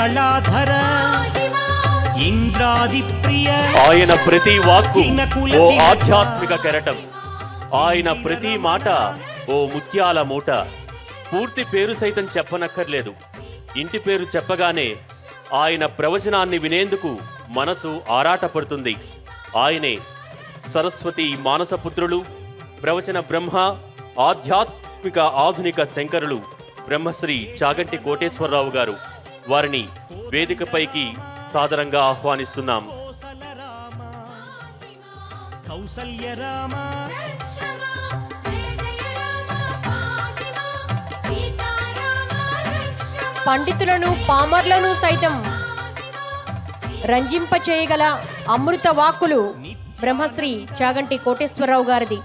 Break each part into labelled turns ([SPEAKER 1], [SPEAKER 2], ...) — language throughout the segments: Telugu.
[SPEAKER 1] కళాధర ఇంద్రాది ప్రియ.
[SPEAKER 2] ఆయన ప్రతి వాక్కు ఓ ఆధ్యాత్మిక కెరటం, ఆయన ప్రతి మాట ఓ ముత్యాల మూట. పూర్తి పేరు సైతం చెప్పనక్కర్లేదు, ఇంటి పేరు చెప్పగానే ఆయన ప్రవచనాన్ని వినేందుకు మనసు ఆరాటపడుతుంది. ఆయనే సరస్వతి మానసపుత్రులు, ప్రవచన బ్రహ్మ, ఆధ్యాత్మిక ఆధునిక శంకరులు బ్రహ్మశ్రీ చాగంటి కోటేశ్వరరావు గారు. వారిని వేదికపైకి సాదరంగా ఆహ్వానిస్తున్నాం.
[SPEAKER 1] కౌసల్య రామ
[SPEAKER 3] పండితులను పామర్లను సైతం రంజింప చేయగల అమృత వాక్కులు బ్రహ్మశ్రీ చాగంటి కోటేశ్వరరావు గారిది.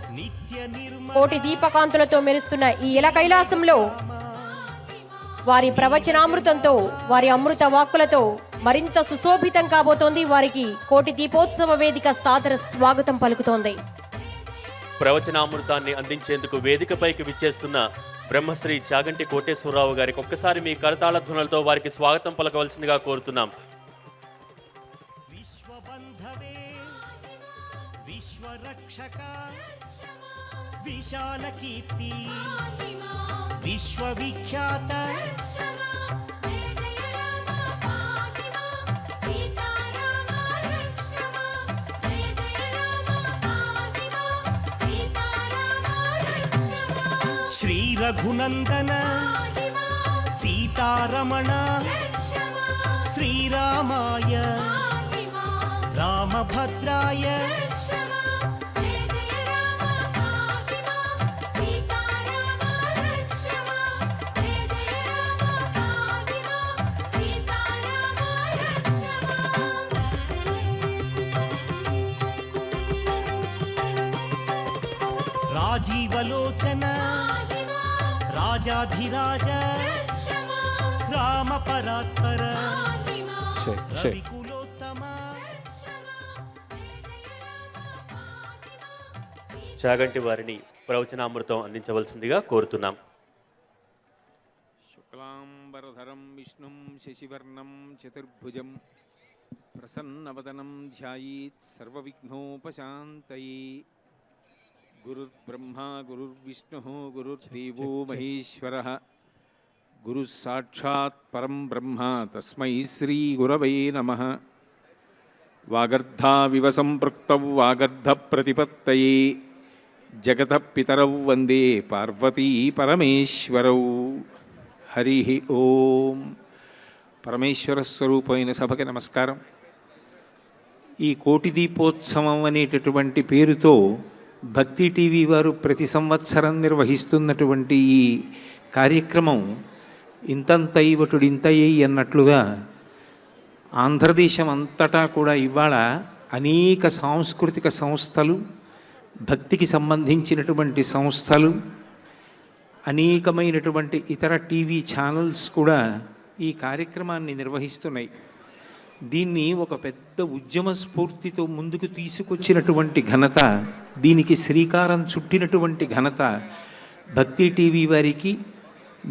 [SPEAKER 3] కోటి దీపకాంతులతో మెరుస్తున్న ఈ ఇల కైలాసంలో వారి ప్రవచనామృతంతో, వారి అమృత వాక్కులతో మరింత సుశోభితం కాబోతోంది. వారికి కోటి దీపోత్సవ వేదిక సాదర స్వాగతం పలుకుతోంది.
[SPEAKER 2] ప్రవచనామృతాన్ని అందించేందుకు వేదికపైకి విచ్చేస్తున్న బ్రహ్మశ్రీ చాగంటి కోటేశ్వరరావు గారికి ఒక్కసారి మీ కరతాళ ధ్వనులతో వారికి స్వాగతం పలకవలసిందిగా కోరుతున్నాం.
[SPEAKER 1] విశ్వబంధవే విశ్వరక్షక విశాల కీర్తి విశ్వవిఖ్యాత శ్రీ రఘునందన సీతారమణ శ్రీరామాయ రామభద్రాయ రాజీవలోచన రాజాధిరాజ రామ పరాత్పర రవికులోత్తమ.
[SPEAKER 2] చాగంటి వారిని ప్రవచనామృతం అందించవలసిందిగా కోరుతున్నాం.
[SPEAKER 4] శుక్లాంబరధరం విష్ణుం శశివర్ణం చతుర్భుజం ప్రసన్నవదనం ధ్యాయేత్ సర్వవిఘ్నోపశాంతయే. గురుర్బ్రహ్మా గురుర్విష్ణుః గురుర్దేవో మహేశ్వరః గురుః సాక్షాత్ పరం బ్రహ్మ తస్మై శ్రీ గురవే నమః. వాగర్ధావివ సంపృక్తౌ వాగర్ధ ప్రతిపత్తయే జగతః పితరౌ వందే పార్వతీ పరమేశ్వరౌ. హరి ఓం. పరమేశ్వర స్వరూపమైన సభకి నమస్కారం. ఈ కోటి దీపోత్సవం అనేటటువంటి పేరుతో భక్తి టీవీ వారు ప్రతి సంవత్సరం నిర్వహిస్తున్నటువంటి ఈ కార్యక్రమం ఇంతంతైవటుడింతయ్యి అన్నట్లుగా ఆంధ్రదేశం అంతటా కూడా ఇవాళ అనేక సాంస్కృతిక సంస్థలు, భక్తికి సంబంధించినటువంటి సంస్థలు, అనేకమైనటువంటి ఇతర టీవీ ఛానల్స్ కూడా ఈ కార్యక్రమాన్ని నిర్వహిస్తున్నాయి. దీన్ని ఒక పెద్ద ఉద్యమ స్ఫూర్తితో ముందుకు తీసుకొచ్చినటువంటి ఘనత, దీనికి శ్రీకారం చుట్టినటువంటి ఘనత భక్తి టీవీ వారికి,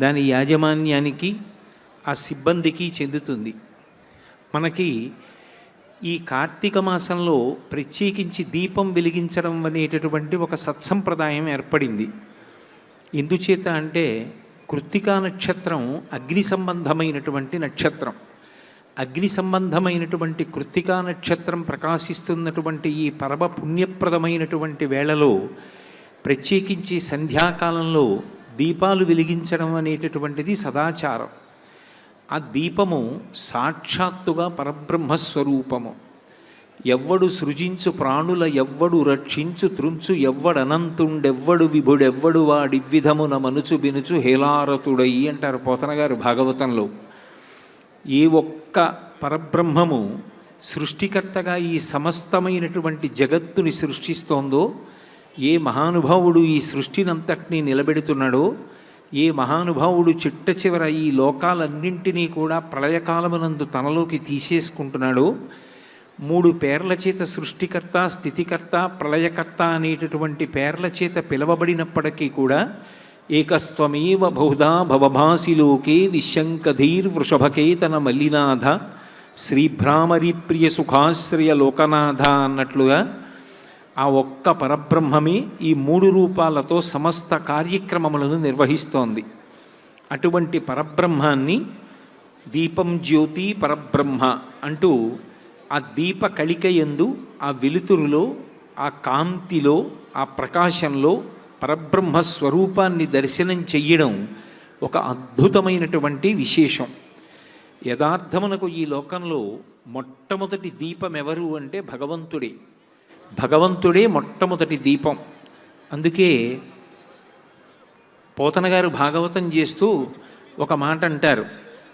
[SPEAKER 4] దాని యాజమాన్యానికి, ఆ సిబ్బందికి చెందుతుంది. మనకి ఈ కార్తీక మాసంలో ప్రత్యేకించి దీపం వెలిగించడం అనేటటువంటి ఒక సత్సంప్రదాయం ఏర్పడింది. ఎందుచేత అంటే కృత్తికా నక్షత్రం అగ్ని సంబంధమైనటువంటి నక్షత్రం. అగ్ని సంబంధమైనటువంటి కృత్తికా నక్షత్రం ప్రకాశిస్తున్నటువంటి ఈ పరమ పుణ్యప్రదమైనటువంటి వేళలో ప్రత్యేకించి సంధ్యాకాలంలో దీపాలు వెలిగించడం అనేటటువంటిది సదాచారం. ఆ దీపము సాక్షాత్తుగా పరబ్రహ్మస్వరూపము. ఎవ్వడు సృజించు ప్రాణుల ఎవ్వడు రక్షించు త్రుంచు ఎవ్వడనంతుండెవ్వడు విభుడెవ్వడు వాడివ్విధమున మనుచు బినుచు హేలారతుడయి అంటారు పోతన గారు భాగవతంలో. ఏ ఒక్క పరబ్రహ్మము సృష్టికర్తగా ఈ సమస్తమైనటువంటి జగత్తుని సృష్టిస్తోందో, ఏ మహానుభావుడు ఈ సృష్టినంతటినీ నిలబెడుతున్నాడో, ఏ మహానుభావుడు చిట్ట చివర ఈ లోకాలన్నింటినీ కూడా ప్రళయకాలమునందు తనలోకి తీసేసుకుంటున్నాడో, 3 పేర్ల చేత సృష్టికర్త, స్థితికర్త, ప్రళయకర్త అనేటటువంటి పేర్ల చేత పిలవబడినప్పటికీ కూడా ఏకస్త్వమేవ బహుధా భవభాసి లోకే నిశంకధీర్వృషభకేతన మల్లినాథ శ్రీభ్రామరి ప్రియ సుఖాశ్రయ లోకనాథ అన్నట్లుగా ఆ ఒక్క పరబ్రహ్మమే ఈ 3 రూపాలతో సమస్త కార్యక్రమములను నిర్వహిస్తోంది. అటువంటి పరబ్రహ్మాన్ని దీపం జ్యోతి పరబ్రహ్మ అంటూ ఆ దీప కళికయందు, ఆ వెలుతురులో, ఆ కాంతిలో, ఆ ప్రకాశంలో పరబ్రహ్మ స్వరూపాన్ని దర్శనం చెయ్యడం ఒక అద్భుతమైనటువంటి విశేషం. యథార్థమునకు ఈ లోకంలో మొట్టమొదటి దీపం ఎవరు అంటే భగవంతుడే. భగవంతుడే మొట్టమొదటి దీపం. అందుకే పోతన గారు భాగవతం చేస్తూ ఒక మాట అంటారు,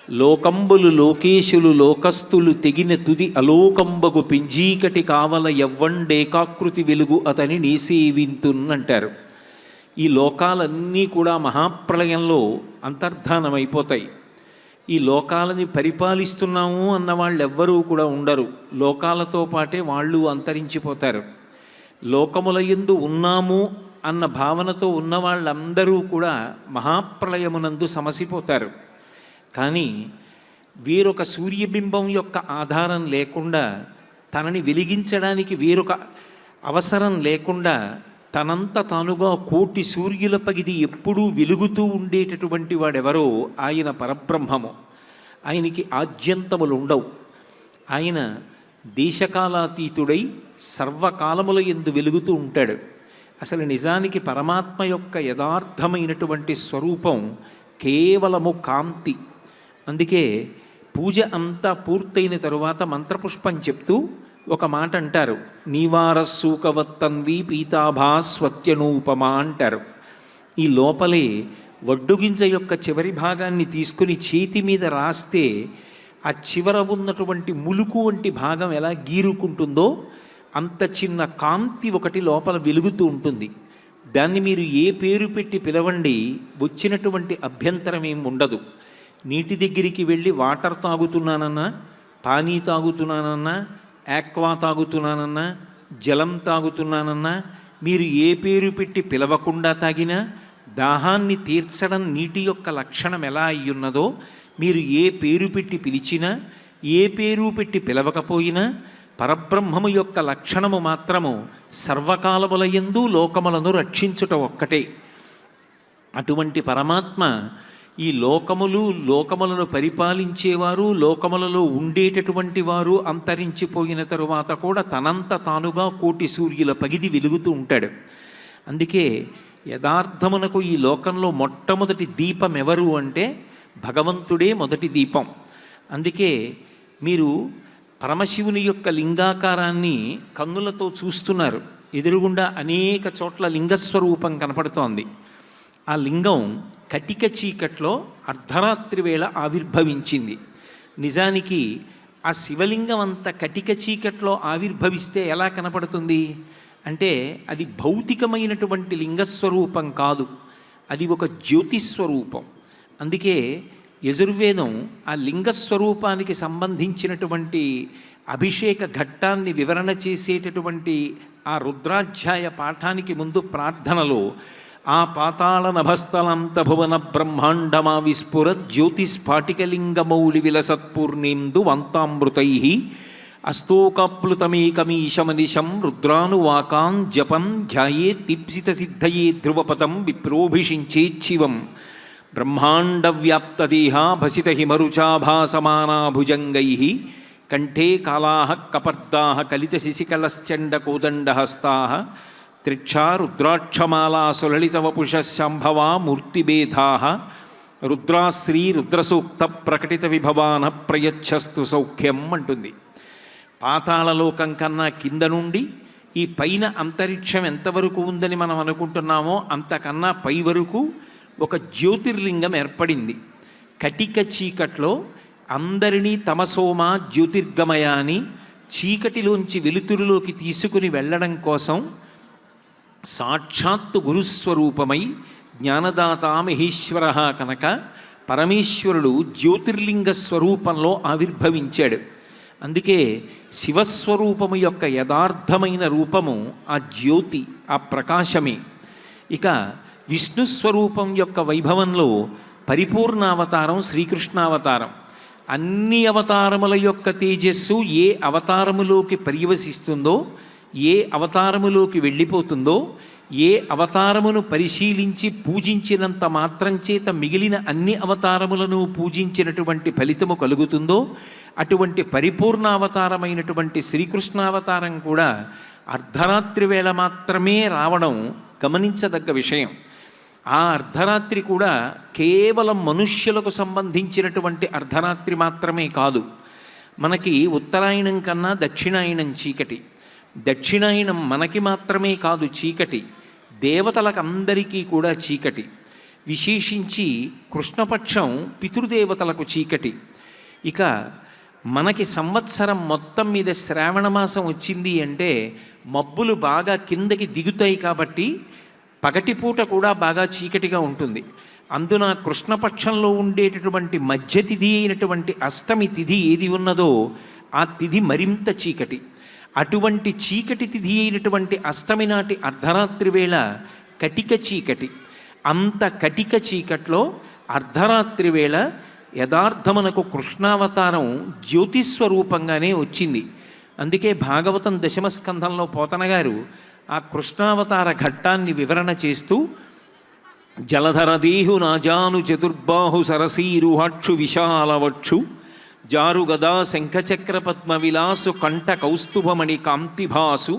[SPEAKER 4] లోకంబులు లోకేశులు లోకస్తులు తెగిన తుది అలోకంబగు పింజీకటి కావల ఎవ్వండేకాకృతి వెలుగు అతని నేసేవింతున్నంటారు. ఈ లోకాలన్నీ కూడా మహాప్రళయంలో అంతర్ధానమైపోతాయి. ఈ లోకాలని పరిపాలిస్తున్నాము అన్న వాళ్ళు ఎవ్వరూ కూడా ఉండరు. లోకాలతో పాటే వాళ్ళు అంతరించిపోతారు. లోకములయందు ఉన్నాము అన్న భావనతో ఉన్న వాళ్ళందరూ కూడా మహాప్రళయమునందు సమసిపోతారు. కానీ వీరొక సూర్యబింబం యొక్క ఆధారం లేకుండా, తనని వెలిగించడానికి వీరొక అవసరం లేకుండా తనంత తానుగా 1,000,000 సూర్యుల పగిది ఎప్పుడూ వెలుగుతూ ఉండేటటువంటి వాడెవరో ఆయన పరబ్రహ్మము. ఆయనకి ఆద్యంతములు ఉండవు. ఆయన దేశకాలాతీతుడై సర్వకాలముల యందు వెలుగుతూ ఉంటాడు. అసలు నిజానికి పరమాత్మ యొక్క యథార్థమైనటువంటి స్వరూపం కేవలము కాంతి. అందుకే పూజ అంతా పూర్తయిన తరువాత మంత్రపుష్పం చెప్తూ ఒక మాట అంటారు, నీవారస్సూకవత్తన్వి పీతాభాస్వత్యనూపమా అంటారు. ఈ లోపలే వడ్డుగింజ యొక్క చివరి భాగాన్ని తీసుకుని చేతి మీద రాస్తే ఆ చివర ఉన్నటువంటి ములుకు వంటి భాగం ఎలా గీరుకుంటుందో అంత చిన్న కాంతి ఒకటి లోపల వెలుగుతూ ఉంటుంది. దాన్ని మీరు ఏ పేరు పెట్టి పిలవండి, వచ్చినటువంటి అభ్యంతరం ఏం ఉండదు. నీటి దగ్గరికి వెళ్ళి వాటర్ తాగుతున్నానన్నా, పానీ తాగుతున్నానన్నా, ఆక్వా తాగుతున్నానన్నా, జలం తాగుతున్నానన్నా, మీరు ఏ పేరు పెట్టి పిలవకుండా తాగినా దాహాన్ని తీర్చడం నీటి యొక్క లక్షణం ఎలా అయ్యున్నదో, మీరు ఏ పేరు పెట్టి పిలిచినా, ఏ పేరు పెట్టి పిలవకపోయినా పరబ్రహ్మము యొక్క లక్షణము మాత్రము సర్వకాలములయందు లోకములను రక్షించుట ఒక్కటే. అటువంటి పరమాత్మ ఈ లోకములను పరిపాలించేవారు, లోకములలో ఉండేటటువంటి వారు అంతరించిపోయిన తరువాత కూడా తనంత తానుగా 1,000,000 సూర్యుల పగిది వెలుగుతూ ఉంటాడు. అందుకే యథార్థమునకు ఈ లోకంలో మొట్టమొదటి దీపం ఎవరు అంటే భగవంతుడే మొదటి దీపం. అందుకే మీరు పరమశివుని యొక్క లింగాకారాన్ని కన్నులతో చూస్తున్నారు. ఎదురుగుండా అనేక చోట్ల లింగస్వరూపం కనపడుతోంది. ఆ లింగం కటిక చీకట్లో అర్ధరాత్రి వేళ ఆవిర్భవించింది. నిజానికి ఆ శివలింగం అంత కటిక చీకట్లో ఆవిర్భవిస్తే ఎలా కనపడుతుంది అంటే అది భౌతికమైనటువంటి లింగస్వరూపం కాదు, అది ఒక జ్యోతిస్వరూపం. అందుకే యజుర్వేదం ఆ లింగస్వరూపానికి సంబంధించినటువంటి అభిషేక ఘట్టాన్ని వివరణ చేసేటటువంటి ఆ రుద్రాధ్యాయ పాఠానికి ముందు ప్రార్థనలో ఆ పాతాళ నభస్థలంత భువన బ్రహ్మాండమా విస్ఫుర జ్యోతిస్ఫాటికలింగమౌళి విలసత్పూర్ణేందు వంతామృతై అస్తోకాప్లుతమేకమీశమనిశం రుద్రానువాకాన్ జపం ధ్యాయే దీప్సిత సిద్ధయే ధ్రువపదం విప్రోభిషించేచ్చివం బ్రహ్మాండవ్యాప్తదేహా భసిత హిమరుచాభాసమానాభుజంగై కంఠే కాళాః కపర్దాః కలిత శిశికలశ్చండకోదండహస్తాః త్రిక్షా రుద్రాక్షమాలా సులలితవపుషశాంభవా మూర్తిభేదాః రుద్రాశ్రీ రుద్రసూక్త ప్రకటిత విభవాన ప్రయచ్చస్తు సౌఖ్యం అంటుంది. పాతాళలోకం కన్నా కింద నుండి ఈ పైన అంతరిక్షం ఎంతవరకు ఉందని మనం అనుకుంటున్నామో అంతకన్నా పై వరకు ఒక జ్యోతిర్లింగం ఏర్పడింది. కటిక చీకట్లో అందరినీ తమసోమా జ్యోతిర్గమయ అని చీకటిలోంచి వెలుతురులోకి తీసుకుని వెళ్ళడం కోసం సాక్షాత్తు గురుస్వరూపమై జ్ఞానదాత మహేశ్వర కనుక పరమేశ్వరుడు జ్యోతిర్లింగ స్వరూపంలో ఆవిర్భవించాడు. అందుకే శివస్వరూపము యొక్క యథార్థమైన రూపము ఆ జ్యోతి, ఆ ప్రకాశమే. ఇక విష్ణు స్వరూపం యొక్క వైభవంలో పరిపూర్ణావతారం శ్రీకృష్ణావతారం. అన్ని అవతారముల యొక్క తేజస్సు ఏ అవతారములోకి పర్యవసిస్తుందో, ఏ అవతారములోకి వెళ్ళిపోతుందో, ఏ అవతారమును పరిశీలించి పూజించినంత మాత్రం చేత మిగిలిన అన్ని అవతారములను పూజించినటువంటి ఫలితము కలుగుతుందో, అటువంటి పరిపూర్ణావతారమైనటువంటి శ్రీకృష్ణావతారం కూడా అర్ధరాత్రి వేళ మాత్రమే రావడం గమనించదగ్గ విషయం. ఆ అర్ధరాత్రి కూడా కేవలం మనుష్యులకు సంబంధించినటువంటి అర్ధరాత్రి మాత్రమే కాదు. మనకి ఉత్తరాయణం కన్నా దక్షిణాయనం చీకటి. దక్షిణాయనం మనకి మాత్రమే కాదు చీకటి, దేవతలకు అందరికీ కూడా చీకటి. విశేషించి కృష్ణపక్షం పితృదేవతలకు చీకటి. ఇక మనకి సంవత్సరం మొత్తం మీద శ్రావణమాసం వచ్చింది అంటే మబ్బులు బాగా కిందకి దిగుతాయి కాబట్టి పగటిపూట కూడా బాగా చీకటిగా ఉంటుంది. అందున కృష్ణపక్షంలో ఉండేటటువంటి మధ్య తిథి అయినటువంటి అష్టమి తిథి ఏది ఉన్నదో ఆ తిథి మరింత చీకటి. అటువంటి చీకటి తిథి అయినటువంటి అష్టమి నాటి అర్ధరాత్రి వేళ కటిక చీకటి. అంత కటిక చీకట్లో అర్ధరాత్రి వేళ యథార్థమునకు కృష్ణావతారం జ్యోతిస్వరూపంగానే వచ్చింది. అందుకే భాగవతం దశమస్కంధంలో పోతనగారు ఆ కృష్ణావతార ఘట్టాన్ని వివరణ చేస్తూ జలధరదేహు నాజాను చతుర్బాహు సరసీరుహాక్షు విశాలవక్షు జారు గదా శంఖచక్ర పద్మ విలాసు కంఠ కౌస్తుభమణి కాంతిభాసు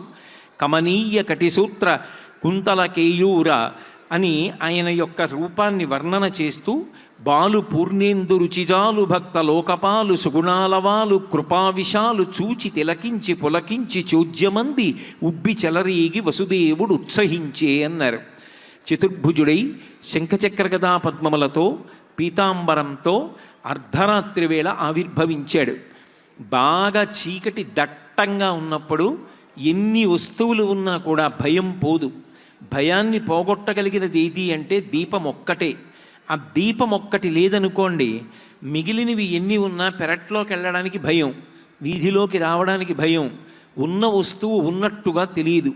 [SPEAKER 4] కమనీయ కటిసూత్ర కుంతల కేయూర అని ఆయన యొక్క రూపాన్ని వర్ణన చేస్తూ బాలు పూర్ణేందు రుచిజాలు భక్త లోకపాలు సుగుణాలవాలు కృపావిశాలు చూచి తిలకించి పులకించి చోద్యమంది ఉబ్బి చెలరేగి వసుదేవుడు ఉత్సహించే అన్నారు. చతుర్భుజుడై శంఖచక్ర గదా పద్మములతో పీతాంబరంతో అర్ధరాత్రి వేళ ఆవిర్భవించాడు. బాగా చీకటి దట్టంగా ఉన్నప్పుడు ఎన్ని వస్తువులు ఉన్నా కూడా భయం పోదు. భయాన్ని పోగొట్టగలిగినది ఏది అంటే దీపం ఒక్కటే. ఆ దీపం ఒక్కటి లేదనుకోండి, మిగిలినవి ఎన్ని ఉన్నా పెరట్లోకి వెళ్ళడానికి భయం, వీధిలోకి రావడానికి భయం, ఉన్న వస్తువు ఉన్నట్టుగా తెలియదు.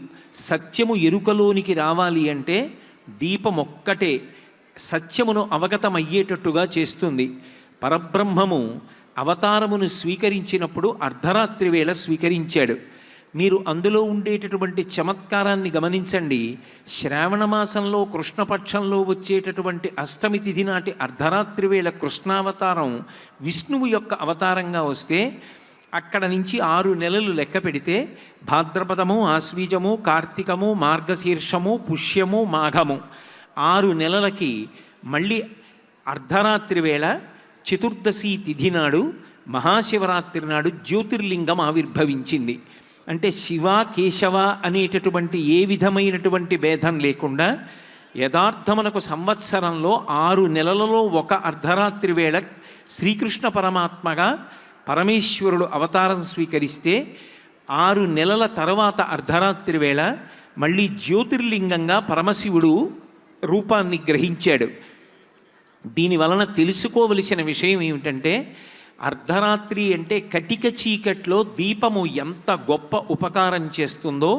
[SPEAKER 4] సత్యము ఎరుకలోనికి రావాలి అంటే దీపం ఒక్కటే సత్యమును అవగతమయ్యేటట్టుగా చేస్తుంది. పరబ్రహ్మము అవతారమును స్వీకరించినప్పుడు అర్ధరాత్రి వేళ స్వీకరించాడు. మీరు అందులో ఉండేటటువంటి చమత్కారాన్ని గమనించండి. శ్రావణమాసంలో కృష్ణపక్షంలో వచ్చేటటువంటి అష్టమి తిథి నాటి అర్ధరాత్రి వేళ కృష్ణావతారం విష్ణువు యొక్క అవతారంగా వస్తే అక్కడ నుంచి 6 నెలలు లెక్క పెడితే భాద్రపదము, ఆశ్వీజము, కార్తీకము, మార్గశీర్షము, పుష్యము, మాఘము 6 నెలలకి మళ్ళీ అర్ధరాత్రి వేళ చతుర్దశి తిథి నాడు మహాశివరాత్రి నాడు జ్యోతిర్లింగం ఆవిర్భవించింది. అంటే శివ కేశవ అనేటటువంటి ఏ విధమైనటువంటి భేదం లేకుండా యథార్థమునకు సంవత్సరంలో 6 నెలలలో ఒక అర్ధరాత్రి వేళ శ్రీకృష్ణ పరమాత్మగా పరమేశ్వరుడు అవతారం స్వీకరిస్తే 6 నెలల తర్వాత అర్ధరాత్రి వేళ మళ్ళీ జ్యోతిర్లింగంగా పరమశివుడు రూపాన్ని గ్రహించాడు. దీనివలన తెలుసుకోవలసిన విషయం ఏమిటంటే అర్ధరాత్రి అంటే కటిక చీకట్లో దీపము ఎంత గొప్ప ఉపకారం చేస్తుందో,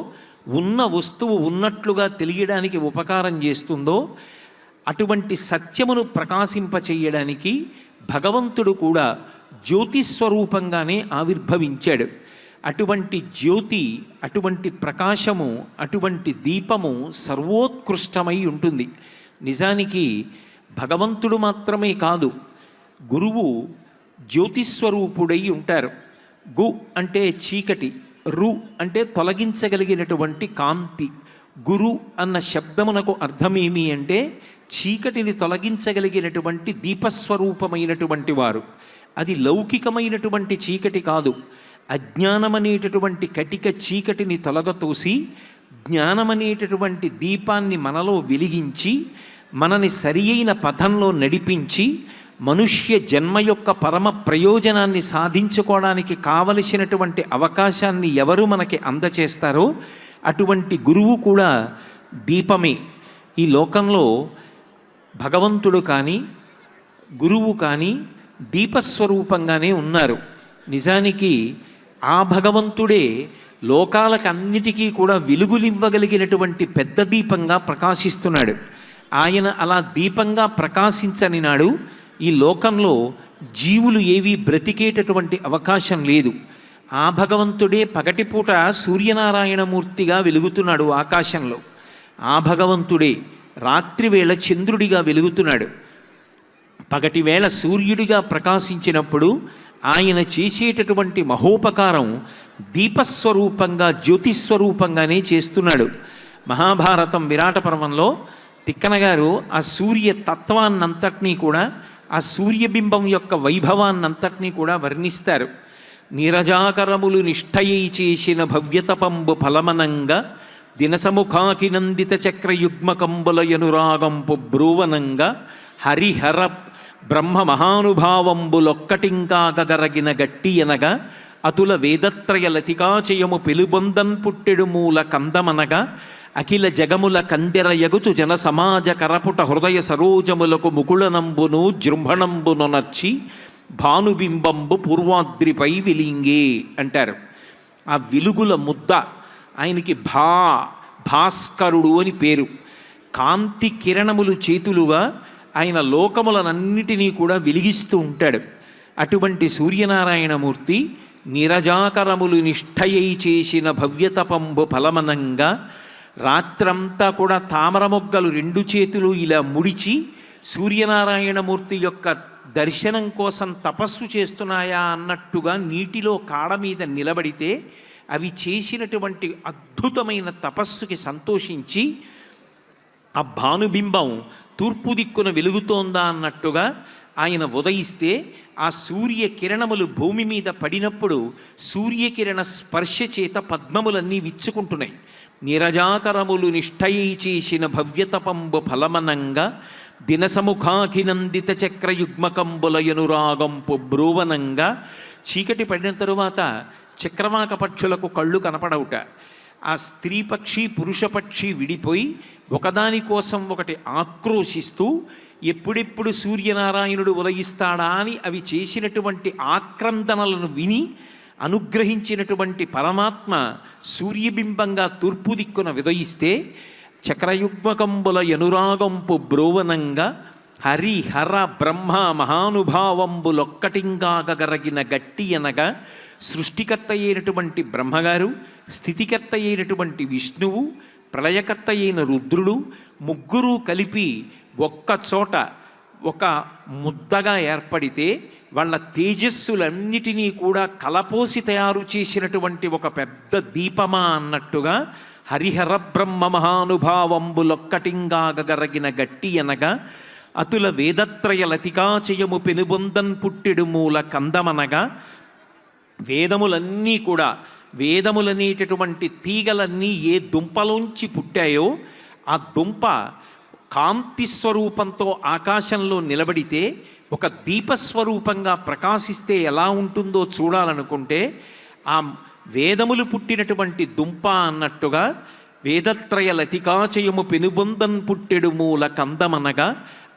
[SPEAKER 4] ఉన్న వస్తువు ఉన్నట్లుగా తెలియడానికి ఉపకారం చేస్తుందో, అటువంటి సత్యమును ప్రకాశింపచేయడానికి భగవంతుడు కూడా జ్యోతిస్వరూపంగానే ఆవిర్భవించాడు. అటువంటి జ్యోతి, అటువంటి ప్రకాశము, అటువంటి దీపము సర్వోత్కృష్టమై ఉంటుంది. నిజానికి భగవంతుడు మాత్రమే కాదు, గురువు జ్యోతిస్వరూపుడై ఉంటారు. గు అంటే చీకటి, రు అంటే తొలగించగలిగినటువంటి కాంతి. గురు అన్న శబ్దమునకు అర్థమేమి అంటే చీకటిని తొలగించగలిగినటువంటి దీపస్వరూపమైనటువంటి వారు. అది లౌకికమైనటువంటి చీకటి కాదు, అజ్ఞానమనేటటువంటి కటిక చీకటిని తొలగతోసి జ్ఞానమనేటటువంటి దీపాన్ని మనలో వెలిగించి మనని సరి అయిన పథంలో నడిపించి మనుష్య జన్మ యొక్క పరమ ప్రయోజనాన్ని సాధించుకోవడానికి కావలసినటువంటి అవకాశాన్ని ఎవరు మనకి అందచేస్తారో అటువంటి గురువు కూడా దీపమే. ఈ లోకంలో భగవంతుడు కానీ గురువు కానీ దీపస్వరూపంగానే ఉన్నారు. నిజానికి ఆ భగవంతుడే లోకాలకన్నిటికీ కూడా వెలుగులివ్వగలిగినటువంటి పెద్ద దీపంగా ప్రకాశిస్తున్నాడు. ఆయన అలా దీపంగా ప్రకాశించని నాడు ఈ లోకంలో జీవులు ఏవి బ్రతికేటటువంటి అవకాశం లేదు. ఆ భగవంతుడే పగటిపూట సూర్యనారాయణమూర్తిగా వెలుగుతున్నాడు ఆకాశంలో. ఆ భగవంతుడే రాత్రివేళ చంద్రుడిగా వెలుగుతున్నాడు. పగటివేళ సూర్యుడిగా ప్రకాశించినప్పుడు ఆయన చేసేటటువంటి మహోపకారం దీపస్వరూపంగా జ్యోతిస్వరూపంగానే చేస్తున్నాడు. మహాభారతం విరాట పర్వంలో తిక్కన గారు ఆ సూర్య తత్వాన్నంతటినీ కూడా, ఆ సూర్యబింబం యొక్క వైభవాన్నంతటినీ కూడా వర్ణిస్తారు. నీరజాకరములు నిష్ఠయై చేసిన భవ్యతపంబు ఫలమనంగా దినసముఖాకి నందిత చక్రయుగ్మకంబుల యనురాగంపు బ్రూవనంగా హరిహర బ్రహ్మ మహానుభావంబులొక్కటింకాగరగిన గట్టి అనగా అతుల వేదత్రయ లతికాచయము పెలుబొందన్ పుట్టెడు మూల కందమనగా అఖిల జగముల కందెర యగుచు జన సమాజ కరపుట హృదయ సరోజములకు ముకుళనంబును జృంభణంబునొనర్చి భానుబింబంబు పూర్వాద్రిపై వెలింగే అంటారు. ఆ వెలుగుల ముద్ద ఆయనకి భాస్కరుడు అని పేరు. కాంతి కిరణములు చేతులుగా ఆయన లోకములనన్నిటినీ కూడా వెలిగిస్తూ ఉంటాడు. అటువంటి సూర్యనారాయణమూర్తి నిరజాకరములు నిష్ఠయై చేసిన భవ్యతపంబు ఫలమనంగా రాత్రంతా కూడా తామరమొగ్గలు 2 చేతులు ఇలా ముడిచి సూర్యనారాయణమూర్తి యొక్క దర్శనం కోసం తపస్సు చేస్తున్నాయా అన్నట్టుగా నీటిలో కాడ మీద నిలబడితే అవి చేసినటువంటి అద్భుతమైన తపస్సుకి సంతోషించి ఆ భానుబింబం తూర్పు దిక్కున వెలుగుతోందా అన్నట్టుగా ఆయన ఉదయిస్తే ఆ సూర్యకిరణములు భూమి మీద పడినప్పుడు సూర్యకిరణ స్పర్శ చేత పద్మములన్నీ విచ్చుకుంటున్నాయి. నిరజాకరములు నిష్ఠయై చేసిన భవ్యతపంబు ఫలమనంగా దినసముఖాఖినందిత చక్రయుగ్మకంబుల యనురాగంపు బ్రూవనంగా చీకటి పడిన తరువాత చక్రవాక పక్షులకు కళ్ళు కనపడవుట. ఆ స్త్రీ పక్షి పురుషపక్షి విడిపోయి ఒకదాని కోసం ఒకటి ఆక్రోశిస్తూ ఎప్పుడెప్పుడు సూర్యనారాయణుడు ఉదయిస్తాడా అని అవి చేసినటువంటి ఆక్రందనలను విని అనుగ్రహించినటువంటి పరమాత్మ సూర్యబింబంగా తూర్పు దిక్కున ఉదయిస్తే చక్రయుగ్మకంబుల యనురాగంపు బ్రోవనంగా హరిహర బ్రహ్మ మహానుభావంబులొక్కటింగాగరగిన గట్టి అనగా సృష్టికర్త అయినటువంటి బ్రహ్మగారు, స్థితికర్త అయినటువంటి విష్ణువు, ప్రళయకర్త అయిన రుద్రుడు ముగ్గురు కలిపి ఒక్కచోట ఒక ముద్దగా ఏర్పడితే వాళ్ళ తేజస్సులన్నిటినీ కూడా కలపోసి తయారు చేసినటువంటి ఒక పెద్ద దీపమా అన్నట్టుగా హరిహర బ్రహ్మ మహానుభావంబులొక్కటింగాగరగిన గట్టి అనగా అతుల వేదత్రయ లతికాచయము పెనుబొందన్ పుట్టెడు మూల కందమనగా వేదములన్నీ కూడా, వేదములనేటటువంటి తీగలన్నీ ఏ దుంపలోంచి పుట్టాయో ఆ దుంప కాంతి స్వరూపంతో ఆకాశంలో నిలబడితే ఒక దీపస్వరూపంగా ప్రకాశిస్తే ఎలా ఉంటుందో చూడాలనుకుంటే ఆ వేదములు పుట్టినటువంటి దుంప అన్నట్టుగా వేదత్రయ లతికాచయము పెనుబొందన్ పుట్టెడు మూల కందమనగా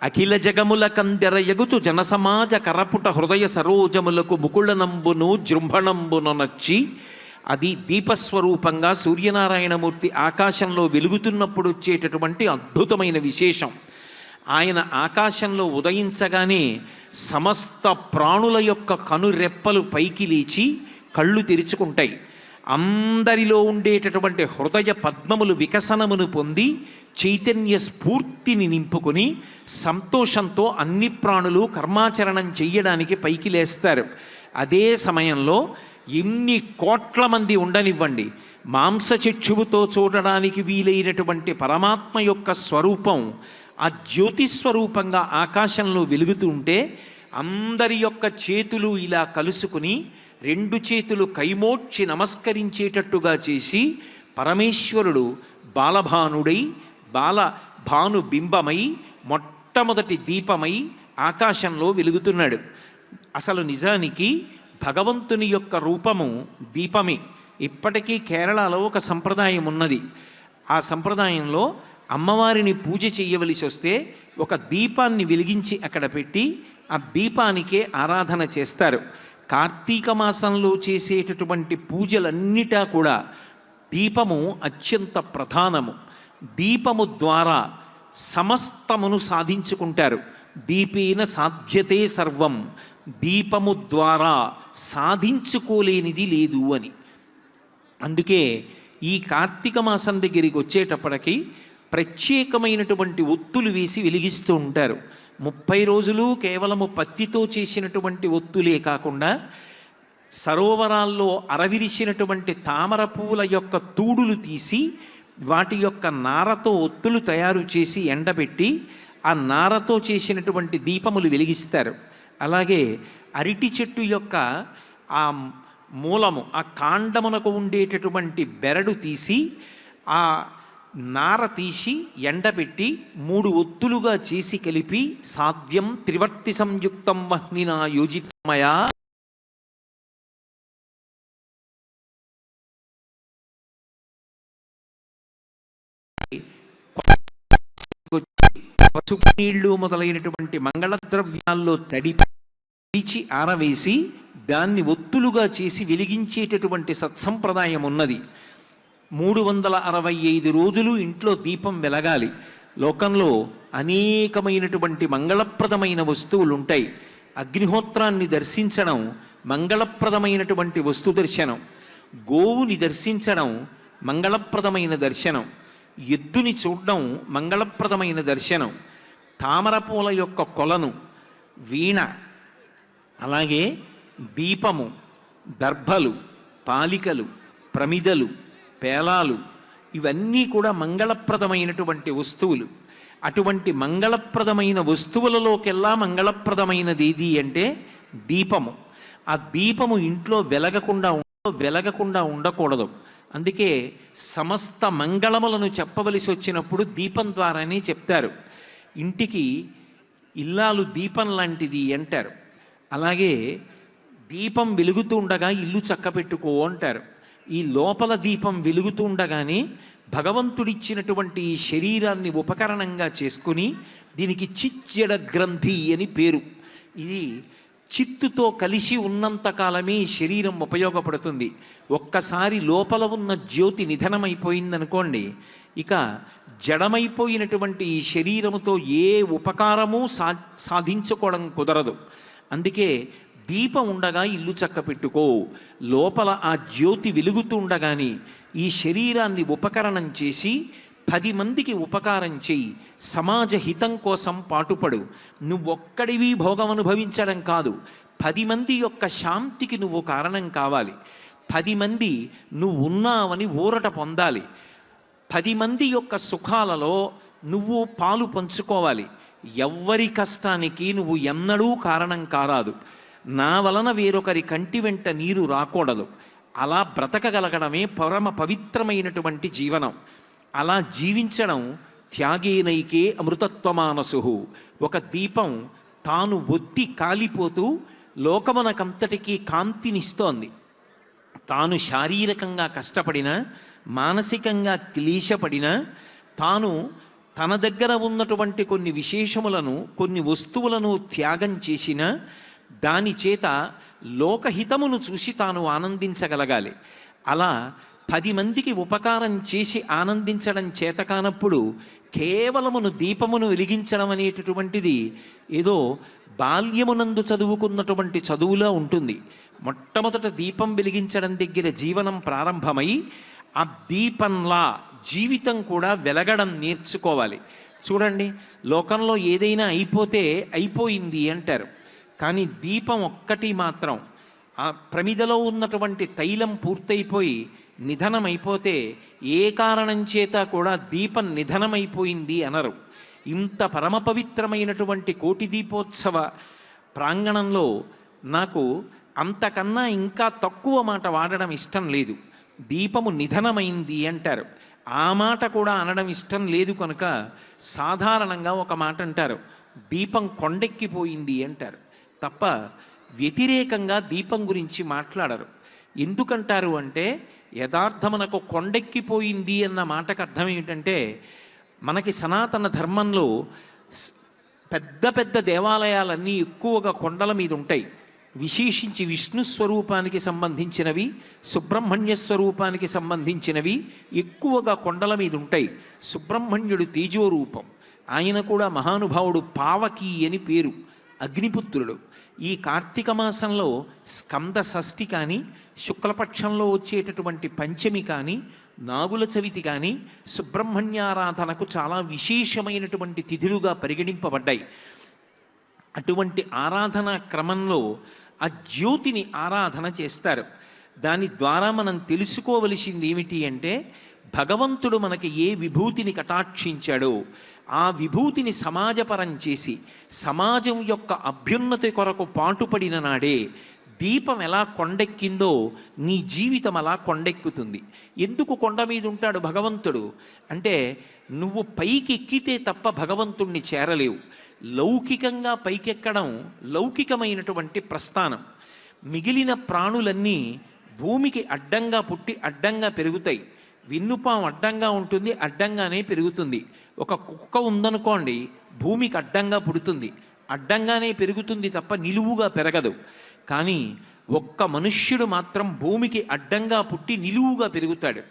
[SPEAKER 4] అఖిల జగముల కందెర యగుచు జనసమాజ కరపుట హృదయ సరోజములకు ముకుళనంబును జృంభణంబునొనర్చి అది దీపస్వరూపంగా సూర్యనారాయణమూర్తి ఆకాశంలో వెలుగుతున్నప్పుడు వచ్చేటటువంటి అద్భుతమైన విశేషం. ఆయన ఆకాశంలో ఉదయించగానే సమస్త ప్రాణుల యొక్క కనురెప్పలు పైకి లేచి కళ్ళు తెరుచుకుంటాయి. అందరిలో ఉండేటటువంటి హృదయ పద్మములు వికసనమును పొంది చైతన్య స్ఫూర్తిని నింపుకొని సంతోషంతో అన్ని ప్రాణులు కర్మాచరణం చెయ్యడానికి పైకి లేస్తారు. అదే సమయంలో ఎన్ని కోట్ల మంది ఉండనివ్వండి, మాంసచక్షువుతో చూడడానికి వీలైనటువంటి పరమాత్మ యొక్క స్వరూపం ఆ జ్యోతిస్వరూపంగా ఆకాశంలో వెలుగుతుంటే అందరి యొక్క చేతులు ఇలా కలుసుకుని 2 చేతులు కైమోడ్చి నమస్కరించేటట్టుగా చేసి పరమేశ్వరుడు బాలభానుడై బాలభానుబింబమై మొట్టమొదటి దీపమై ఆకాశంలో వెలుగుతున్నాడు. అసలు నిజానికి భగవంతుని యొక్క రూపము దీపమే. ఇప్పటికీ కేరళలో ఒక సంప్రదాయం ఉన్నది. ఆ సంప్రదాయంలో అమ్మవారిని పూజ చేయవలసి వస్తే ఒక దీపాన్ని వెలిగించి అక్కడ పెట్టి ఆ దీపానికే ఆరాధన చేస్తారు. కార్తీక మాసంలో చేసేటటువంటి పూజలన్నిటా కూడా దీపము అత్యంత ప్రధానము. దీపము ద్వారా సమస్తమును సాధించుకుంటారు. దీపేన సాధ్యతే సర్వం, దీపము ద్వారా సాధించుకోలేనిది లేదు అని. అందుకే ఈ కార్తీక మాసం దగ్గరికి వచ్చేటప్పటికి ప్రత్యేకమైనటువంటి ఒత్తులు వేసి వెలిగిస్తూ ఉంటారు. 30 రోజులు కేవలము పత్తితో చేసినటువంటి ఒత్తులే కాకుండా సరోవరాల్లో అరవిరిసినటువంటి తామర పువ్వుల యొక్క తూడులు తీసి వాటి యొక్క నారతో ఒత్తులు తయారు చేసి ఎండబెట్టి ఆ నారతో చేసినటువంటి దీపములు వెలిగిస్తారు. అలాగే అరటి చెట్టు యొక్క ఆ మూలము, ఆ కాండమునకు ఉండేటటువంటి బెరడు తీసి ఆ నార తీసి ఎండబెట్టి 3 ఒత్తులుగా చేసి కలిపి సాధ్యం త్రివర్తి సంయుక్తం వహ్నినా యోజితమయా పసుపు నీళ్లు మొదలైనటువంటి మంగళద్రవ్యాల్లో తడిచి ఆరవేసి దాన్ని ఒత్తులుగా చేసి వెలిగించేటటువంటి సత్సంప్రదాయం ఉన్నది. 365 రోజులు ఇంట్లో దీపం వెలగాలి. లోకంలో అనేకమైనటువంటి మంగళప్రదమైన వస్తువులు ఉంటాయి. అగ్నిహోత్రాన్ని దర్శించడం మంగళప్రదమైనటువంటి వస్తు దర్శనం, గోవుని దర్శించడం మంగళప్రదమైన దర్శనం, ఎద్దుని చూడడం మంగళప్రదమైన దర్శనం, తామరపూల యొక్క కొలను, వీణ, అలాగే దీపము, దర్భలు, పాలికలు, ప్రమిదలు, పేలాలు, ఇవన్నీ కూడా మంగళప్రదమైనటువంటి వస్తువులు. అటువంటి మంగళప్రదమైన వస్తువులలోకెల్లా మంగళప్రదమైనది ఏది అంటే దీపము. ఆ దీపము ఇంట్లో వెలగకుండా ఉండకూడదు. అందుకే సమస్త మంగళములను చెప్పవలసి వచ్చినప్పుడు దీపం ద్వారానే చెప్తారు. ఇంటికి ఇల్లాలు దీపం లాంటిది అంటారు. అలాగే దీపం వెలుగుతూ ఉండగా ఇల్లు చక్కపెట్టుకో అంటారు. ఈ లోపల దీపం వెలుగుతూ ఉండగానే భగవంతుడిచ్చినటువంటి ఈ శరీరాన్ని ఉపకరణంగా చేసుకుని దీనికి చిజ్జడ గ్రంథి అని పేరు. ఇది చిత్తుతో కలిసి ఉన్నంతకాలమే ఈ శరీరం ఉపయోగపడుతుంది. ఒక్కసారి లోపల ఉన్న జ్యోతి నిధనమైపోయిందనుకోండి, ఇక జడమైపోయినటువంటి ఈ శరీరముతో ఏ ఉపకారము సాధించుకోవడం కుదరదు. అందుకే దీపం ఉండగా ఇల్లు చక్కపెట్టుకో, లోపల ఆ జ్యోతి వెలుగుతూ ఉండగానే ఈ శరీరాన్ని ఉపకరణం చేసి 10 మందికి ఉపకారం చెయ్యి, సమాజ హితం కోసం పాటుపడు. నువ్వొక్కడివి భోగం అనుభవించడం కాదు, 10 మంది యొక్క శాంతికి నువ్వు కారణం కావాలి. 10 మంది నువ్వు ఉన్నావని ఊరట పొందాలి. 10 మంది యొక్క సుఖాలలో నువ్వు పాలు పంచుకోవాలి. ఎవ్వరి కష్టానికి నువ్వు ఎన్నడూ కారణం కారాదు. నా వలన వేరొకరి కంటి వెంట నీరు రాకూడదు. అలా బ్రతకగలగడమే పరమ పవిత్రమైనటువంటి జీవనం. అలా జీవించడం త్యాగేనైకే అమృతత్వమానసు. ఒక దీపం తాను ఒత్తి కాలిపోతూ లోకమునకంతటికీ కాంతినిస్తోంది. తాను శారీరకంగా కష్టపడినా, మానసికంగా క్లేశపడినా, తాను తన దగ్గర ఉన్నటువంటి కొన్ని విశేషములను, కొన్ని వస్తువులను త్యాగం చేసిన దాని చేత లోకహితమును చూసి తాను ఆనందించగలగాలి. అలా 10 మందికి ఉపకారం చేసి ఆనందించడం చేత కానప్పుడు కేవలమును దీపమును వెలిగించడం అనేటటువంటిది ఏదో బాల్యమునందు చదువుకున్నటువంటి చదువులా ఉంటుంది. మొట్టమొదట దీపం వెలిగించడం దగ్గర జీవనం ప్రారంభమై ఆ దీపంలా జీవితం కూడా వెలగడం నేర్చుకోవాలి. చూడండి, లోకంలో ఏదైనా అయిపోతే అయిపోయింది అంటారు, కానీ దీపం ఒక్కటి మాత్రం ఆ ప్రమిదలో ఉన్నటువంటి తైలం పూర్తయిపోయి నిధనమైపోతే ఏ కారణం చేత కూడా దీపం నిధనమైపోయింది అనరు. ఇంత పరమ పవిత్రమైనటువంటి కోటి దీపోత్సవ ప్రాంగణంలో నాకు అంతకన్నా ఇంకా తక్కువ మాట వాడడం ఇష్టం లేదు. దీపము నిధనమైంది అంటారు, ఆ మాట కూడా అనడం ఇష్టం లేదు. కనుక సాధారణంగా ఒక మాట అంటారు, దీపం కొండెక్కిపోయింది అంటారు తప్ప వ్యతిరేకంగా దీపం గురించి మాట్లాడరు. ఎందుకంటారు అంటే యథార్థమునకు కొండెక్కిపోయింది అన్న మాటకు అర్థం ఏమిటంటే, మనకి సనాతన ధర్మంలో పెద్ద పెద్ద దేవాలయాలన్నీ ఎక్కువగా కొండల మీద ఉంటాయి. విశేషించి విష్ణు స్వరూపానికి సంబంధించినవి, సుబ్రహ్మణ్య స్వరూపానికి సంబంధించినవి ఎక్కువగా కొండల మీద ఉంటాయి. సుబ్రహ్మణ్యుడు తేజోరూపం, ఆయన కూడా మహానుభావుడు. పావకి అని పేరు, అగ్నిపుత్రుడు. ఈ కార్తీక మాసంలో స్కంద షష్ఠి కానీ, శుక్లపక్షంలో వచ్చేటటువంటి పంచమి కానీ, నాగుల చవితి కానీ సుబ్రహ్మణ్యారాధనకు చాలా విశేషమైనటువంటి తిథులుగా పరిగణింపబడ్డాయి. అటువంటి ఆరాధనా క్రమంలో ఆ జ్యోతిని ఆరాధన చేస్తారు. దాని ద్వారా మనం తెలుసుకోవలసింది ఏమిటి అంటే, భగవంతుడు మనకి ఏ విభూతిని కటాక్షించాడో ఆ విభూతిని సమాజపరం చేసి సమాజం యొక్క అభ్యున్నతి కొరకు పాటుపడిన నాడే దీపం ఎలా కొండెక్కిందో నీ జీవితం అలా కొండెక్కుతుంది. ఎందుకు కొండ మీద ఉంటాడు భగవంతుడు అంటే, నువ్వు పైకి ఎక్కితే తప్ప భగవంతుణ్ణి చేరలేవు. లౌకికంగా పైకెక్కడం లౌకికమైనటువంటి ప్రస్థానం. మిగిలిన ప్రాణులన్నీ భూమికి అడ్డంగా పుట్టి అడ్డంగా పెరుగుతాయి. విన్నుపాం అడ్డంగా ఉంటుంది, అడ్డంగానే పెరుగుతుంది. ఒక కుక్క ఉందనుకోండి, భూమికి అడ్డంగా పుడుతుంది, అడ్డంగానే పెరుగుతుంది తప్ప నిలువుగా పెరగదు. కానీ ఒక్క మనుష్యుడు మాత్రం భూమికి అడ్డంగా పుట్టి నిలువుగా పెరుగుతాడు.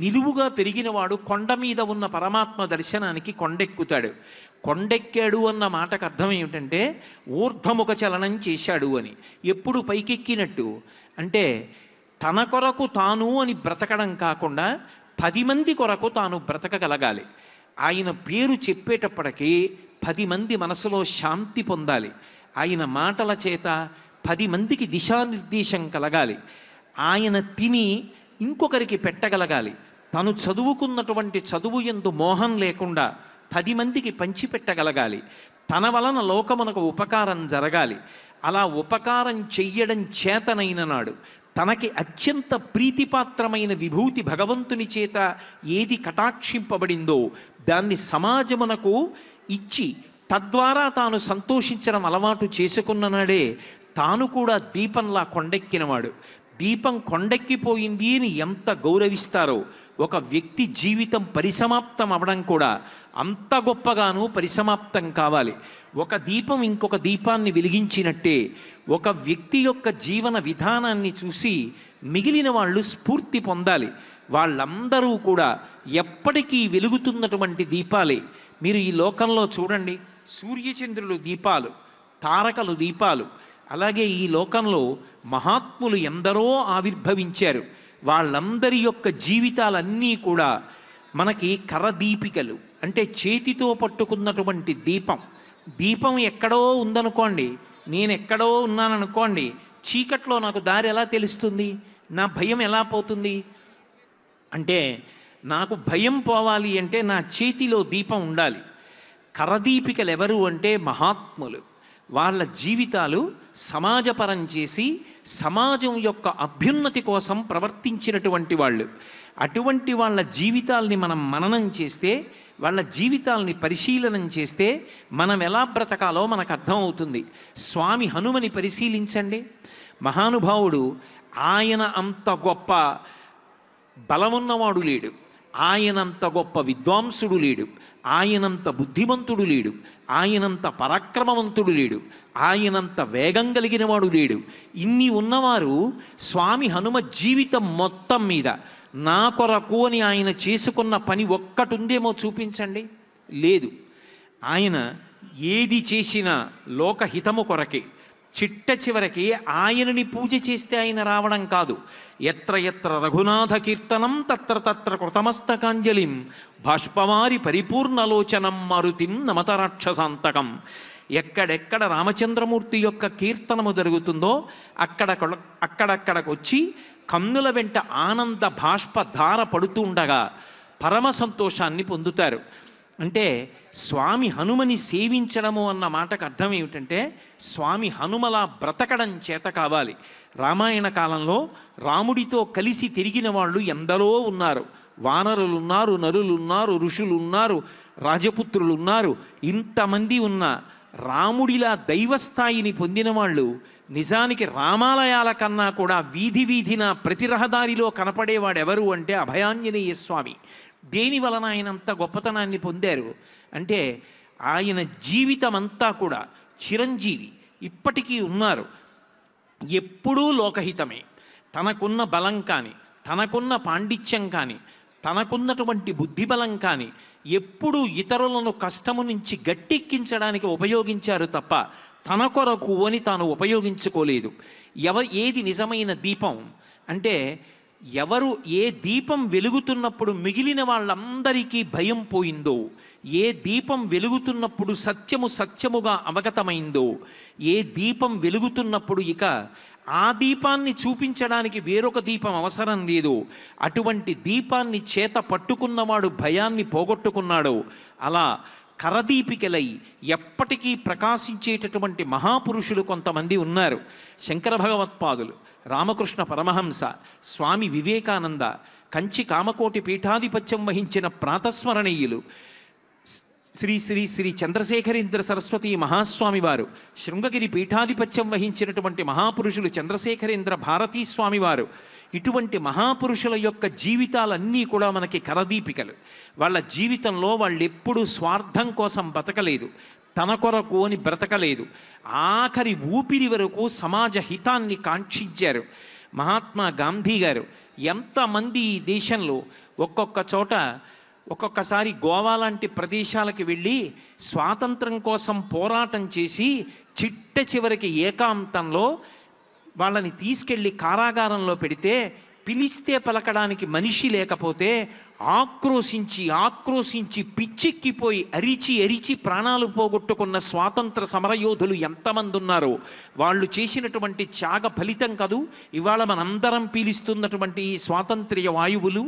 [SPEAKER 4] నిలువుగా పెరిగినవాడు కొండ మీద ఉన్న పరమాత్మ దర్శనానికి కొండెక్కుతాడు. కొండెక్కాడు అన్న మాటకు అర్థం ఏమిటంటే ఊర్ధ్వముఖ చలనం చేశాడు అని. ఎప్పుడు పైకెక్కినట్టు అంటే తన కొరకు తాను అని బ్రతకడం కాకుండా 10 మంది కొరకు తాను బ్రతకగలగాలి. ఆయన పేరు చెప్పేటప్పటికీ 10 మంది మనసులో శాంతి పొందాలి. ఆయన మాటల చేత 10 మందికి దిశానిర్దేశం కలగాలి. ఆయన తిని ఇంకొకరికి పెట్టగలగాలి. తను చదువుకున్నటువంటి చదువు యందు మోహం లేకుండా 10 మందికి పంచిపెట్టగలగాలి. తన వలన లోకమునకు ఉపకారం జరగాలి. అలా ఉపకారం చెయ్యడం చేతనైన నాడు తనకి అత్యంత ప్రీతిపాత్రమైన విభూతి భగవంతుని చేత ఏది కటాక్షింపబడిందో దాన్ని సమాజమునకు ఇచ్చి తద్వారా తాను సంతోషించడం అలవాటు చేసుకున్న నాడే తాను కూడా దీపంలా కొండెక్కినవాడు. దీపం కొండెక్కిపోయింది అని ఎంత గౌరవిస్తారో ఒక వ్యక్తి జీవితం పరిసమాప్తం అవడం కూడా అంత గొప్పగాను పరిసమాప్తం కావాలి. ఒక దీపం ఇంకొక దీపాన్ని వెలిగించినట్టే ఒక వ్యక్తి యొక్క జీవన విధానాన్ని చూసి మిగిలిన వాళ్ళు స్ఫూర్తి పొందాలి. వాళ్ళందరూ కూడా ఎప్పటికీ వెలుగుతున్నటువంటి దీపాలే. మీరు ఈ లోకంలో చూడండి, సూర్యచంద్రులు దీపాలు, తారకలు దీపాలు. అలాగే ఈ లోకంలో మహాత్ములు ఎందరో ఆవిర్భవించారు. వాళ్ళందరి యొక్క జీవితాలన్నీ కూడా మనకి కరదీపికలు. అంటే చేతితో పట్టుకున్నటువంటి దీపం. దీపం ఎక్కడో ఉందనుకోండి, నేను ఎక్కడో ఉన్నాననుకోండి, చీకట్లో నాకు దారి ఎలా తెలుస్తుంది? నా భయం ఎలా పోతుంది? అంటే నాకు భయం పోవాలి అంటే నా చేతిలో దీపం ఉండాలి. కరదీపికలు ఎవరు అంటే మహాత్ములు. వాళ్ళ జీవితాలు సమాజపరం చేసి సమాజం యొక్క అభ్యున్నతి కోసం ప్రవర్తించినటువంటి వాళ్ళు. అటువంటి వాళ్ళ జీవితాల్ని మనం మననం చేస్తే, వాళ్ళ జీవితాల్ని పరిశీలనం చేస్తే మనం ఎలా బ్రతకాలో మనకు అర్థమవుతుంది. స్వామి హనుమని పరిశీలించండి. మహానుభావుడు. ఆయన అంత గొప్ప బలమున్నవాడు లేడు, ఆయనంత గొప్ప విద్వాంసుడు లేడు, ఆయనంత బుద్ధిమంతుడు లేడు, ఆయనంత పరాక్రమవంతుడు లేడు, ఆయనంత వేగం కలిగిన వాడు లేడు. ఇన్ని ఉన్నవారు స్వామి హనుమ జీవితం మొత్తం మీద నా కొరకు అని ఆయన చేసుకున్న పని ఒక్కటి ఉందేమో చూపించండి. లేదు. ఆయన ఏది చేసినా లోకహితము కొరకే. చిట్ట చివరికి ఆయనని పూజ చేస్తే ఆయన రావడం కాదు. ఎత్ర ఎత్ర రఘునాథ కీర్తనం తత్ర తత్ర కృతమస్తకాంజలిం బాష్పవారి పరిపూర్ణలోచనం మారుతిం నమత రాక్షసాంతకం. ఎక్కడెక్కడ రామచంద్రమూర్తి యొక్క కీర్తనము జరుగుతుందో అక్కడక్కడికి వచ్చి కన్నుల వెంట ఆనంద బాష్ప ధార పడుతూ ఉండగా పరమ సంతోషాన్ని పొందుతారు. అంటే స్వామి హనుమని సేవించడము అన్న మాటకు అర్థం ఏమిటంటే స్వామి హనుమలా బ్రతకడం చేత కావాలి. రామాయణ కాలంలో రాముడితో కలిసి తిరిగిన వాళ్ళు ఎందరో ఉన్నారు. వానరులున్నారు, నరులున్నారు, ఋషులున్నారు, రాజపుత్రులున్నారు. ఇంతమంది ఉన్న రాముడిలా దైవస్థాయిని పొందిన వాళ్ళు నిజానికి రామాలయాల కన్నా కూడా వీధి వీధిన ప్రతి రహదారిలో కనపడేవాడెవరు అంటే అభయాంజనేయ స్వామి. దేని వలన ఆయన అంత గొప్పతనాన్ని పొందారు అంటే ఆయన జీవితం అంతా కూడా చిరంజీవి, ఇప్పటికీ ఉన్నారు. ఎప్పుడూ లోకహితమే. తనకున్న బలం కానీ, తనకున్న పాండిత్యం కానీ, తనకున్నటువంటి బుద్ధిబలం కానీ ఎప్పుడు ఇతరులను కష్టము నుంచి గట్టెక్కించడానికి ఉపయోగించారు తప్ప తన కొరకు అని తాను ఉపయోగించుకోలేదు. ఏది నిజమైన దీపం అంటే, ఎవరు ఏ దీపం వెలుగుతున్నప్పుడు మిగిలిన వాళ్ళందరికీ భయం పోయిందో, ఏ దీపం వెలుగుతున్నప్పుడు సత్యము సత్యముగా అవగతమైందో, ఏ దీపం వెలుగుతున్నప్పుడు ఇక ఆ దీపాన్ని చూపించడానికి వేరొక దీపం అవసరం లేదు, అటువంటి దీపాన్ని చేత పట్టుకున్నవాడు భయాన్ని పోగొట్టుకున్నాడు. అలా కరదీపికలై ఎప్పటికీ ప్రకాశించేటటువంటి మహాపురుషులు కొంతమంది ఉన్నారు. శంకర భగవత్పాదులు, రామకృష్ణ పరమహంస, స్వామి వివేకానంద, కంచి కామకోటి పీఠాధిపత్యం వహించిన ప్రాతస్మరణీయులు, శ్రీ శ్రీ శ్రీ చంద్రశేఖరేంద్ర సరస్వతి మహాస్వామి వారు, శృంగగిరి పీఠాధిపత్యం వహించినటువంటి మహాపురుషులు చంద్రశేఖరేంద్ర భారతీ స్వామి వారు, ఇటువంటి మహాపురుషుల యొక్క జీవితాలన్నీ కూడా మనకి కరదీపికలు. వాళ్ళ జీవితంలో వాళ్ళు ఎప్పుడూ స్వార్థం కోసం బతకలేదు, తన కొరకు అని బ్రతకలేదు, ఆఖరి ఊపిరి వరకు సమాజ హితాన్ని కాంక్షించారు. మహాత్మా గాంధీ గారు ఎంతమంది ఈ దేశంలో ఒక్కొక్క చోట, ఒక్కొక్కసారి గోవా లాంటి ప్రదేశాలకు వెళ్ళి స్వాతంత్రం కోసం పోరాటం చేసి చిట్ట చివరికి ఏకాంతంలో వాళ్ళని తీసుకెళ్ళి కారాగారంలో పెడితే, పిలిస్తే పలకడానికి మనిషి లేకపోతే ఆక్రోశించి పిచ్చెక్కిపోయి అరిచి ప్రాణాలు పోగొట్టుకున్న స్వాతంత్ర సమరయోధులు ఎంతమంది ఉన్నారో వాళ్ళు చేసినటువంటి త్యాగ ఫలితం కదూ ఇవాళ మనందరం పీలిస్తున్నటువంటి ఈ స్వాతంత్ర్య వాయువులు.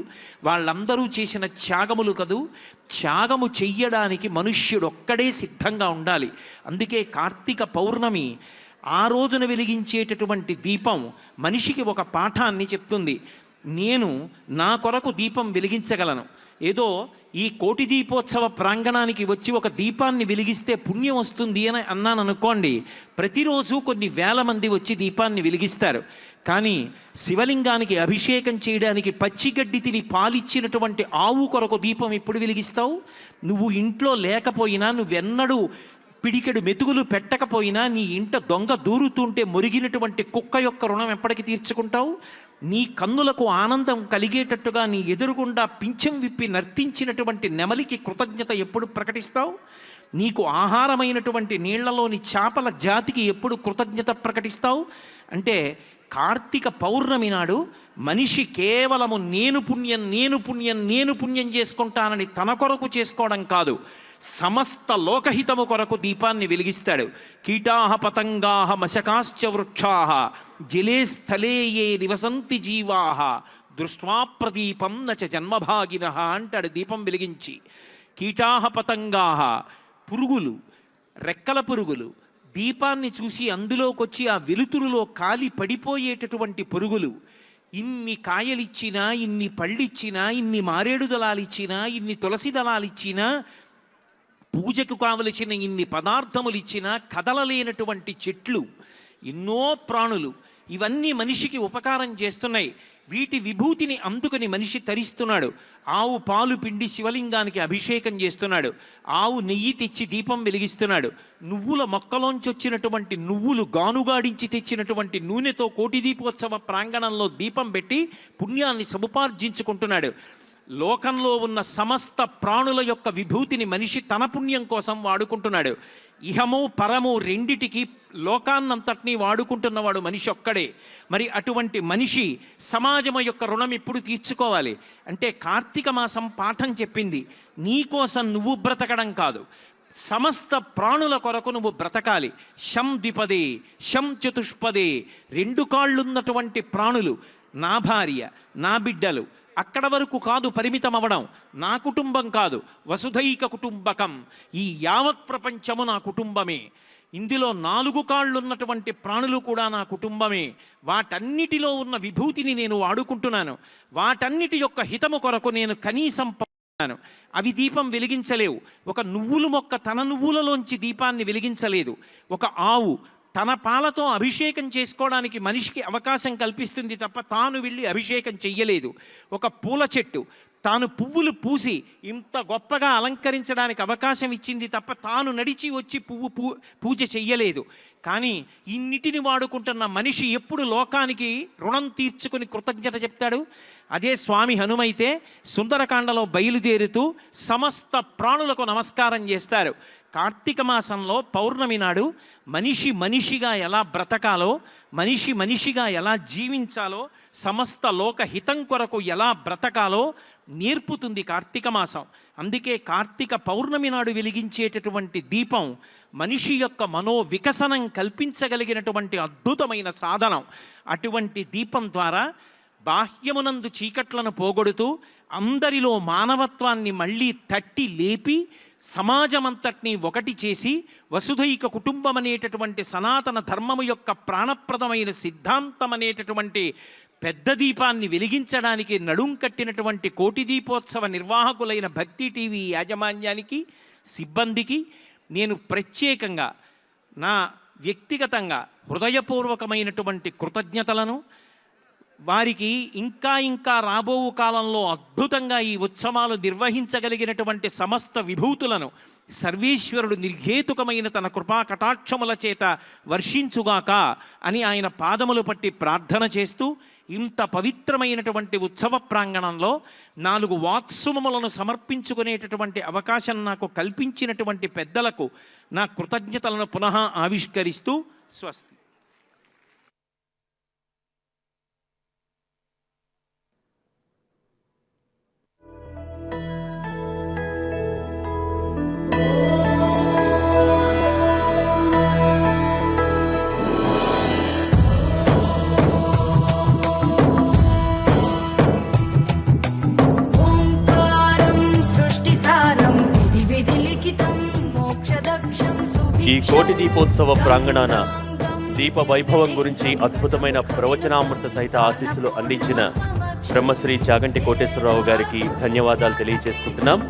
[SPEAKER 4] వాళ్ళందరూ చేసిన త్యాగములు కదూ. త్యాగము చెయ్యడానికి మనుష్యుడు ఒక్కడే సిద్ధంగా ఉండాలి. అందుకే కార్తీక పౌర్ణమి ఆ రోజున వెలిగించేటటువంటి దీపం మనిషికి ఒక పాఠాన్ని చెప్తుంది. నేను నా కొరకు దీపం వెలిగించగలను. ఏదో ఈ కోటి దీపోత్సవ ప్రాంగణానికి వచ్చి ఒక దీపాన్ని వెలిగిస్తే పుణ్యం వస్తుంది అని అన్నాను అనుకోండి, ప్రతిరోజు కొన్ని వేల మంది వచ్చి దీపాన్ని వెలిగిస్తారు. కానీ శివలింగానికి అభిషేకం చేయడానికి పచ్చిగడ్డి తిని పాలిచ్చినటువంటి ఆవు కొరకు దీపం ఎప్పుడు వెలిగిస్తావు? నువ్వు ఇంట్లో లేకపోయినా, నువ్వెన్నడూ పిడికెడు మెతుకులు పెట్టకపోయినా, నీ ఇంట దొంగ దూరుతుంటే మురిగినటువంటి కుక్క యొక్క రుణం ఎప్పటికి తీర్చుకుంటావు? నీ కన్నులకు ఆనందం కలిగేటట్టుగా నీ ఎదురుగుండా పింఛం విప్పి నర్తించినటువంటి నెమలికి కృతజ్ఞత ఎప్పుడు ప్రకటిస్తావు? నీకు ఆహారమైనటువంటి నీళ్లలోని చేపల జాతికి ఎప్పుడు కృతజ్ఞత ప్రకటిస్తావు? అంటే కార్తీక పౌర్ణమి నాడు మనిషి కేవలము నేను పుణ్యం చేసుకుంటానని తన కొరకు చేసుకోవడం కాదు, సమస్త లోకహితము కొరకు దీపాన్ని వెలిగిస్తాడు. కీటాహ పతంగాహ మశకాశ్చ వృక్షాహ జలే స్థలే ఏ నివసంతి జీవాహ దృష్ట్వా ప్రదీపం నచ జన్మభాగినః అంటాడు దీపం వెలిగించి. కీటాహ పతంగాహ, పురుగులు, రెక్కల పురుగులు, దీపాన్ని చూసి అందులోకొచ్చి ఆ వెలుతురులో కాలి పడిపోయేటటువంటి పురుగులు, ఇన్ని కాయలిచ్చినా, ఇన్ని పళ్ళిచ్చినా, ఇన్ని మారేడు దళాలిచ్చినా, ఇన్ని తులసి దళాలిచ్చినా, పూజకు కావలసిన ఇన్ని పదార్థములు ఇచ్చినా కదలలేనటువంటి చెట్లు, ఎన్నో ప్రాణులు, ఇవన్నీ మనిషికి ఉపకారం చేస్తున్నాయి. వీటి విభూతిని అందుకని మనిషి తరిస్తున్నాడు. ఆవు పాలు పిండి శివలింగానికి అభిషేకం చేస్తున్నాడు. ఆవు నెయ్యి తెచ్చి దీపం వెలిగిస్తున్నాడు. నువ్వుల మొక్కలోంచి వచ్చినటువంటి నువ్వులు గానుగాడించి తెచ్చినటువంటి నూనెతో కోటి దీపోత్సవ ప్రాంగణంలో దీపం పెట్టి పుణ్యాన్ని సముపార్జించుకుంటున్నాడు. లోకంలో ఉన్న సమస్త ప్రాణుల యొక్క విభూతిని మనిషి తన పుణ్యం కోసం వాడుకుంటున్నాడు. ఇహము పరము రెండిటికి లోకాన్నంతటినీ వాడుకుంటున్నవాడు మనిషి ఒక్కడే. మరి అటువంటి మనిషి సమాజం యొక్క రుణం ఎప్పుడు తీర్చుకోవాలి అంటే, కార్తీక మాసం పాఠం చెప్పింది, నీ కోసం నువ్వు బ్రతకడం కాదు, సమస్త ప్రాణుల కొరకు నువ్వు బ్రతకాలి. శం ద్విపదే శం చతుష్పదే, 2 కాళ్ళున్నటువంటి ప్రాణులు, నా భార్య, నా బిడ్డలు, అక్కడ వరకు కాదు పరిమితం అవ్వడం, నా కుటుంబం కాదు, వసుధైక కుటుంబకం, ఈ యావత్ ప్రపంచము నా కుటుంబమే. ఇందులో 4 కాళ్ళున్నటువంటి ప్రాణులు కూడా నా కుటుంబమే. వాటన్నిటిలో ఉన్న విభూతిని నేను వాడుకుంటున్నాను. వాటన్నిటి యొక్క హితము కొరకు నేను కనీసం అవి దీపం వెలిగించలేవు. ఒక నువ్వుల మొక్క తన నువ్వులలోంచి దీపాన్ని వెలిగించలేదు. ఒక ఆవు తన పాలతో అభిషేకం చేసుకోవడానికి మనిషికి అవకాశం కల్పిస్తుంది తప్ప తాను వెళ్ళి అభిషేకం చెయ్యలేదు. ఒక పూల చెట్టు తాను పువ్వులు పూసి ఇంత గొప్పగా అలంకరించడానికి అవకాశం ఇచ్చింది తప్ప తాను నడిచి వచ్చి పూజ చెయ్యలేదు. కానీ ఇన్నిటిని వాడుకుంటున్న మనిషి ఎప్పుడు లోకానికి రుణం తీర్చుకుని కృతజ్ఞత చెప్తాడు? అదే స్వామి హనుమైతే సుందరకాండలో బయలుదేరుతూ సమస్త ప్రాణులకు నమస్కారం చేస్తారు. కార్తీక మాసంలో పౌర్ణమి నాడు మనిషి మనిషిగా ఎలా బ్రతకాలో, మనిషి మనిషిగా ఎలా జీవించాలో, సమస్త లోక హితం కొరకు ఎలా బ్రతకాలో నేర్పుతుంది కార్తీక మాసం. అందుకే కార్తీక పౌర్ణమి నాడు వెలిగించేటటువంటి దీపం మనిషి యొక్క మనోవికసనం కల్పించగలిగినటువంటి అద్భుతమైన సాధనం. అటువంటి దీపం ద్వారా బాహ్యమునందు చీకట్లను పోగొడుతూ అందరిలో మానవత్వాన్ని మళ్ళీ తట్టి లేపి సమాజమంతటినీ ఒకటి చేసి వసుధైక కుటుంబం అనేటటువంటి సనాతన ధర్మము యొక్క ప్రాణప్రదమైన సిద్ధాంతం అనేటటువంటి పెద్ద దీపాన్ని వెలిగించడానికి నడుం కట్టినటువంటి కోటి దీపోత్సవ నిర్వాహకులైన భక్తి టీవీ యాజమాన్యానికి, సిబ్బందికి నేను ప్రత్యేకంగా నా వ్యక్తిగతంగా హృదయపూర్వకమైనటువంటి కృతజ్ఞతలను, వారికి ఇంకా రాబో కాలంలో అద్భుతంగా ఈ ఉత్సవాలు నిర్వహించగలిగినటువంటి సమస్త విభూతులను సర్వేశ్వరుడు నిర్హేతుకమైన తన కృపా కటాక్షముల చేత వర్షించుగాక అని ఆయన పాదములు పట్టి ప్రార్థన చేస్తూ, ఇంత పవిత్రమైనటువంటి ఉత్సవ ప్రాంగణంలో 4 వాక్సుమములను సమర్పించుకునేటటువంటి అవకాశం నాకు కల్పించినటువంటి పెద్దలకు నా కృతజ్ఞతలను పునః ఆవిష్కరిస్తూ స్వస్తి.
[SPEAKER 2] ఈ కోటి దీపోత్సవ ప్రాంగణాన దీప వైభవం గురించి అద్భుతమైన ప్రవచనామృత సహిత ఆశీస్సులు అందించిన బ్రహ్మశ్రీ చాగంటి కోటేశ్వరరావు గారికి ధన్యవాదాలు తెలియజేసుకుంటున్నాం.